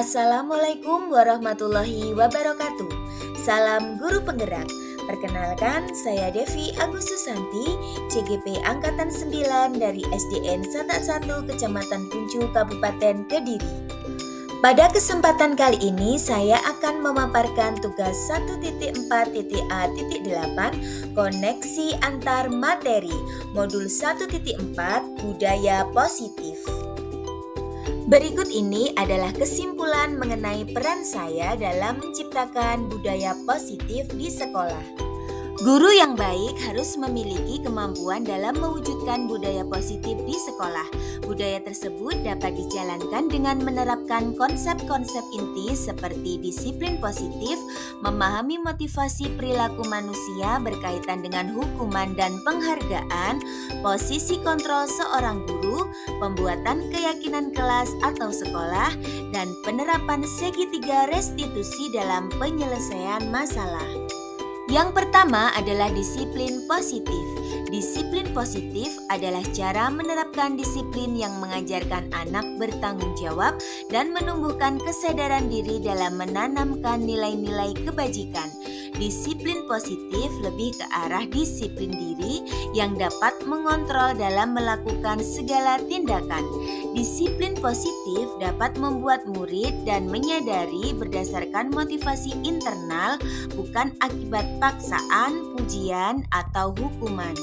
Assalamualaikum warahmatullahi wabarakatuh. Salam guru penggerak. Perkenalkan, saya Devi Agustusanti, CGP Angkatan 9 dari SDN Satak 1 Kecamatan Puncu, Kabupaten Kediri. Pada kesempatan kali ini, saya akan memaparkan tugas 1.4.A.8 Koneksi Antar Materi, Modul 1.4 Budaya Positif. Berikut ini adalah kesimpulan mengenai peran saya dalam menciptakan budaya positif di sekolah. Guru yang baik harus memiliki kemampuan dalam mewujudkan budaya positif di sekolah. Budaya tersebut dapat dijalankan dengan menerapkan konsep-konsep inti seperti disiplin positif, memahami motivasi perilaku manusia berkaitan dengan hukuman dan penghargaan, posisi kontrol seorang guru, pembuatan keyakinan kelas atau sekolah, dan penerapan segitiga restitusi dalam penyelesaian masalah. Yang pertama adalah disiplin positif. Disiplin positif adalah cara menerapkan disiplin yang mengajarkan anak bertanggung jawab dan menumbuhkan kesadaran diri dalam menanamkan nilai-nilai kebajikan. Disiplin positif lebih ke arah disiplin diri yang dapat mengontrol dalam melakukan segala tindakan. Disiplin positif dapat membuat murid dan menyadari berdasarkan motivasi internal, bukan akibat paksaan, pujian, atau hukuman.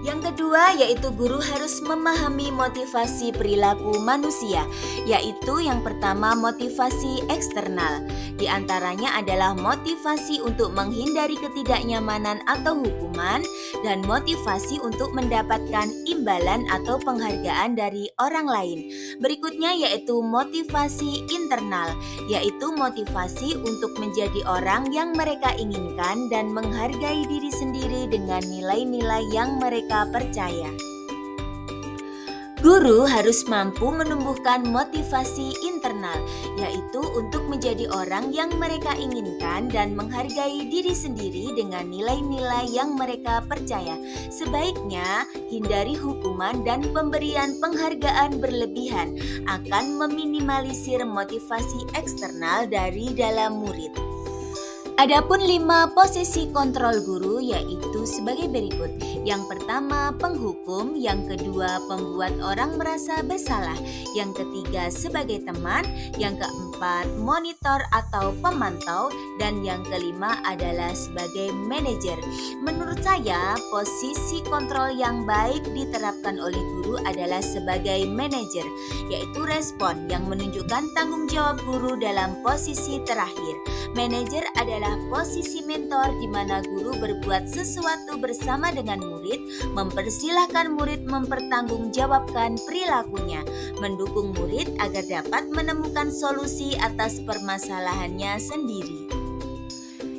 Yang kedua yaitu guru harus memahami motivasi perilaku manusia, yaitu yang pertama motivasi eksternal. Di antaranya adalah motivasi untuk menghindari ketidaknyamanan atau hukuman dan motivasi untuk mendapatkan imbalan atau penghargaan dari orang lain. Berikutnya yaitu motivasi internal, yaitu motivasi untuk menjadi orang yang mereka inginkan dan menghargai diri sendiri dengan nilai-nilai yang mereka percaya. Guru harus mampu menumbuhkan motivasi internal, yaitu untuk menjadi orang yang mereka inginkan dan menghargai diri sendiri dengan nilai-nilai yang mereka percaya. Sebaiknya hindari hukuman dan pemberian penghargaan berlebihan, akan meminimalisir motivasi eksternal dari dalam murid. Adapun 5 posisi kontrol guru yaitu sebagai berikut. Yang pertama, penghukum. Yang kedua, pembuat orang merasa bersalah. Yang ketiga, sebagai teman. Yang keempat, monitor atau pemantau. Dan yang kelima adalah sebagai manajer. Menurut saya, posisi kontrol yang baik diterapkan oleh guru adalah sebagai manajer, yaitu respon yang menunjukkan tanggung jawab guru dalam posisi terakhir. Manajer adalah posisi mentor di mana guru berbuat sesuatu bersama dengan murid, mempersilahkan murid mempertanggungjawabkan perilakunya, mendukung murid agar dapat menemukan solusi atas permasalahannya sendiri.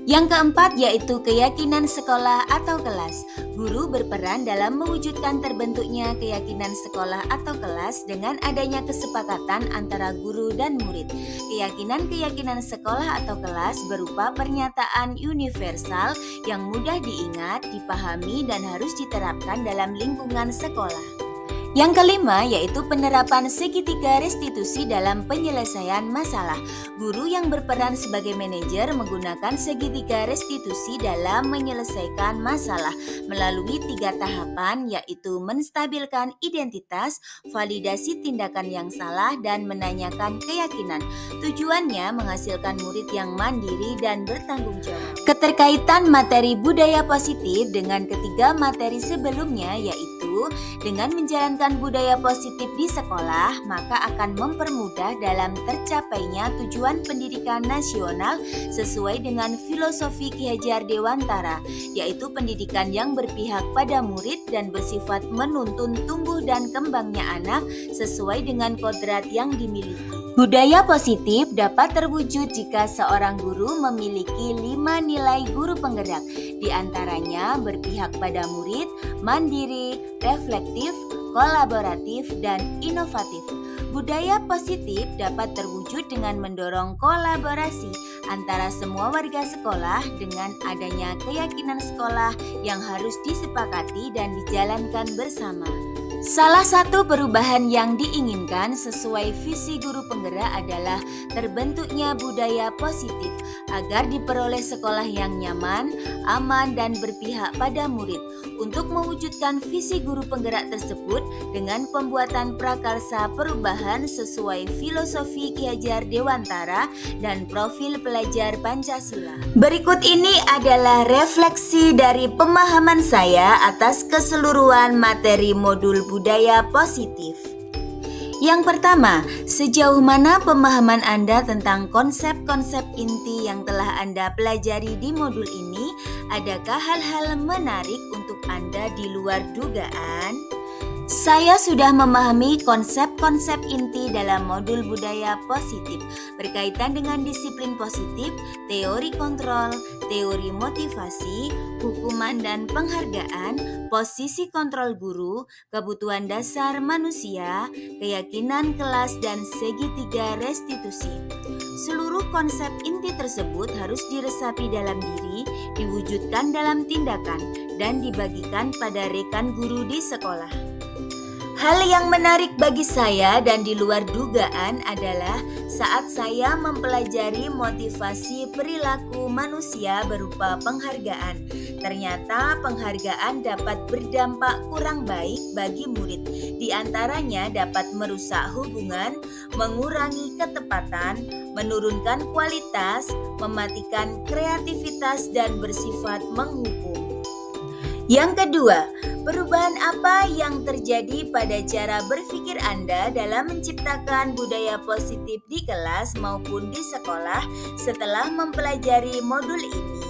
Yang keempat yaitu keyakinan sekolah atau kelas. Guru berperan dalam mewujudkan terbentuknya keyakinan sekolah atau kelas dengan adanya kesepakatan antara guru dan murid. Keyakinan-keyakinan sekolah atau kelas berupa pernyataan universal yang mudah diingat, dipahami, dan harus diterapkan dalam lingkungan sekolah. Yang kelima yaitu penerapan segitiga restitusi dalam penyelesaian masalah. Guru yang berperan sebagai manajer menggunakan segitiga restitusi dalam menyelesaikan masalah melalui 3 tahapan, yaitu menstabilkan identitas, validasi tindakan yang salah, dan menanyakan keyakinan. Tujuannya menghasilkan murid yang mandiri dan bertanggung jawab. Keterkaitan materi budaya positif dengan ketiga materi sebelumnya yaitu dengan menjalankan budaya positif di sekolah, maka akan mempermudah dalam tercapainya tujuan pendidikan nasional sesuai dengan filosofi Ki Hajar Dewantara, yaitu pendidikan yang berpihak pada murid dan bersifat menuntun tumbuh dan kembangnya anak sesuai dengan kodrat yang dimiliki. Budaya positif dapat terwujud jika seorang guru memiliki 5 nilai guru penggerak, di antaranya berpihak pada murid, mandiri, reflektif, kolaboratif, dan inovatif. Budaya positif dapat terwujud dengan mendorong kolaborasi antara semua warga sekolah dengan adanya keyakinan sekolah yang harus disepakati dan dijalankan bersama. Salah satu perubahan yang diinginkan sesuai visi guru penggerak adalah terbentuknya budaya positif agar diperoleh sekolah yang nyaman, aman, dan berpihak pada murid. Untuk mewujudkan visi guru penggerak tersebut dengan pembuatan prakarsa perubahan sesuai filosofi Ki Hajar Dewantara dan profil pelajar Pancasila. Berikut ini adalah refleksi dari pemahaman saya atas keseluruhan materi modul budaya positif. Yang pertama, sejauh mana pemahaman Anda tentang konsep-konsep inti yang telah Anda pelajari di modul ini? Adakah hal-hal menarik untuk Anda di luar dugaan? Saya sudah memahami konsep-konsep inti dalam modul budaya positif berkaitan dengan disiplin positif, teori kontrol, teori motivasi, hukuman dan penghargaan, posisi kontrol guru, kebutuhan dasar manusia, keyakinan kelas, dan segitiga restitusi. Seluruh konsep inti tersebut harus diresapi dalam diri, diwujudkan dalam tindakan, dan dibagikan pada rekan guru di sekolah. Hal yang menarik bagi saya dan di luar dugaan adalah saat saya mempelajari motivasi perilaku manusia berupa penghargaan. Ternyata penghargaan dapat berdampak kurang baik bagi murid. Di antaranya dapat merusak hubungan, mengurangi ketepatan, menurunkan kualitas, mematikan kreativitas, dan bersifat menghukum. Yang kedua, perubahan apa yang terjadi pada cara berpikir Anda dalam menciptakan budaya positif di kelas maupun di sekolah setelah mempelajari modul ini?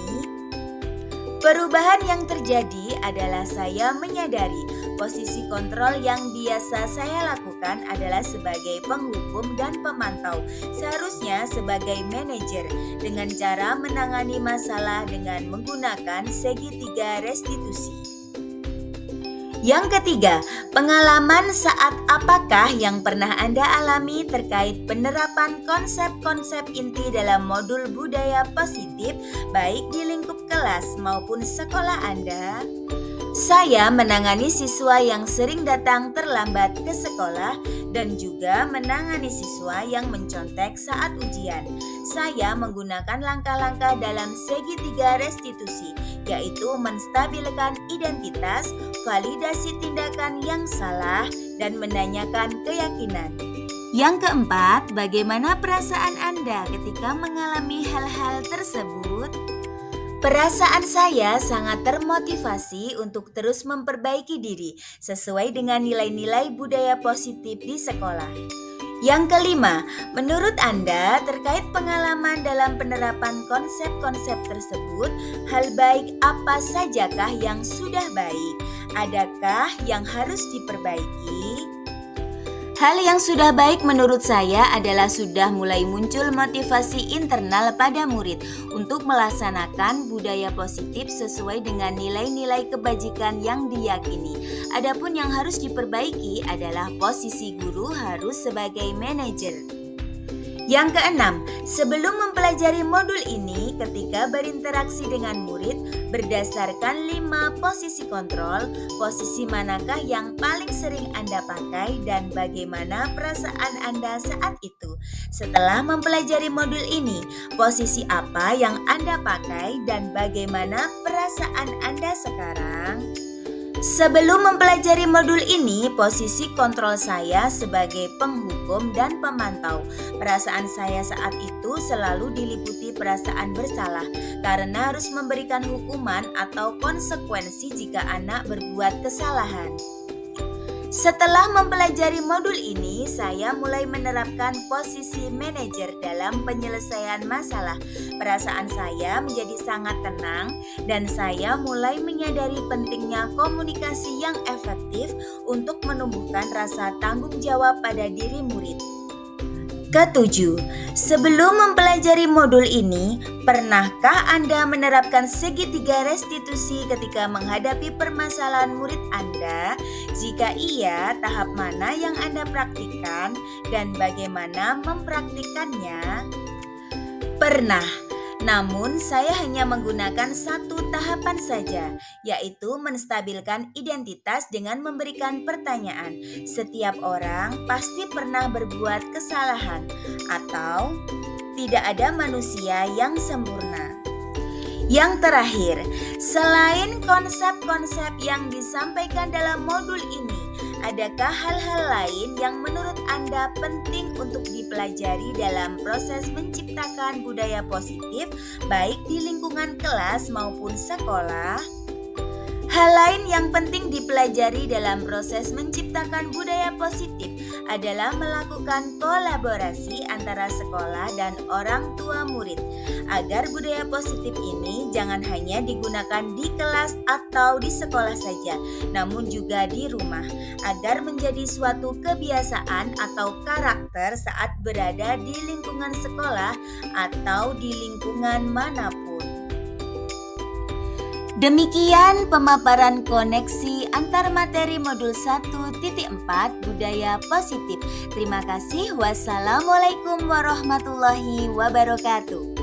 Perubahan yang terjadi adalah saya menyadari posisi kontrol yang biasa saya lakukan adalah sebagai penghukum dan pemantau, seharusnya sebagai manajer, dengan cara menangani masalah dengan menggunakan segitiga restitusi. Yang ketiga, pengalaman saat apakah yang pernah Anda alami terkait penerapan konsep-konsep inti dalam modul budaya positif baik di lingkup kelas maupun sekolah Anda? Saya menangani siswa yang sering datang terlambat ke sekolah dan juga menangani siswa yang mencontek saat ujian. Saya menggunakan langkah-langkah dalam segitiga restitusi, yaitu menstabilkan identitas, validasi tindakan yang salah, dan menanyakan keyakinan. Yang keempat, bagaimana perasaan Anda ketika mengalami hal-hal tersebut? Perasaan saya sangat termotivasi untuk terus memperbaiki diri sesuai dengan nilai-nilai budaya positif di sekolah. Yang kelima, menurut Anda terkait pengalaman dalam penerapan konsep-konsep tersebut, hal baik apa sajakah yang sudah baik? Adakah yang harus diperbaiki? Hal yang sudah baik menurut saya adalah sudah mulai muncul motivasi internal pada murid untuk melaksanakan budaya positif sesuai dengan nilai-nilai kebajikan yang diyakini. Adapun yang harus diperbaiki adalah posisi guru harus sebagai manajer. Yang keenam, sebelum mempelajari modul ini, ketika berinteraksi dengan murid, berdasarkan 5 posisi kontrol, posisi manakah yang paling sering Anda pakai dan bagaimana perasaan Anda saat itu? Setelah mempelajari modul ini, posisi apa yang Anda pakai dan bagaimana perasaan Anda sekarang? Sebelum mempelajari modul ini, posisi kontrol saya sebagai penghukum dan pemantau. Perasaan saya saat itu selalu diliputi perasaan bersalah karena harus memberikan hukuman atau konsekuensi jika anak berbuat kesalahan. Setelah mempelajari modul ini, saya mulai menerapkan posisi manajer dalam penyelesaian masalah. Perasaan saya menjadi sangat tenang dan saya mulai menyadari pentingnya komunikasi yang efektif untuk menumbuhkan rasa tanggung jawab pada diri murid. Ketujuh, sebelum mempelajari modul ini, pernahkah Anda menerapkan segitiga restitusi ketika menghadapi permasalahan murid Anda? Jika iya, tahap mana yang Anda praktikkan dan bagaimana mempraktikannya? Pernah. Namun, saya hanya menggunakan satu tahapan saja, yaitu menstabilkan identitas dengan memberikan pertanyaan. Setiap orang pasti pernah berbuat kesalahan, atau tidak ada manusia yang sempurna. Yang terakhir, selain konsep-konsep yang disampaikan dalam modul ini, adakah hal-hal lain yang menurut Anda penting untuk dipelajari dalam proses menciptakan budaya positif, baik di lingkungan kelas maupun sekolah? Hal lain yang penting dipelajari dalam proses menciptakan budaya positif adalah melakukan kolaborasi antara sekolah dan orang tua murid, agar budaya positif ini jangan hanya digunakan di kelas atau di sekolah saja, namun juga di rumah, agar menjadi suatu kebiasaan atau karakter saat berada di lingkungan sekolah atau di lingkungan manapun. Demikian pemaparan koneksi antar materi modul 1.4 Budaya Positif. Terima kasih. Wassalamualaikum warahmatullahi wabarakatuh.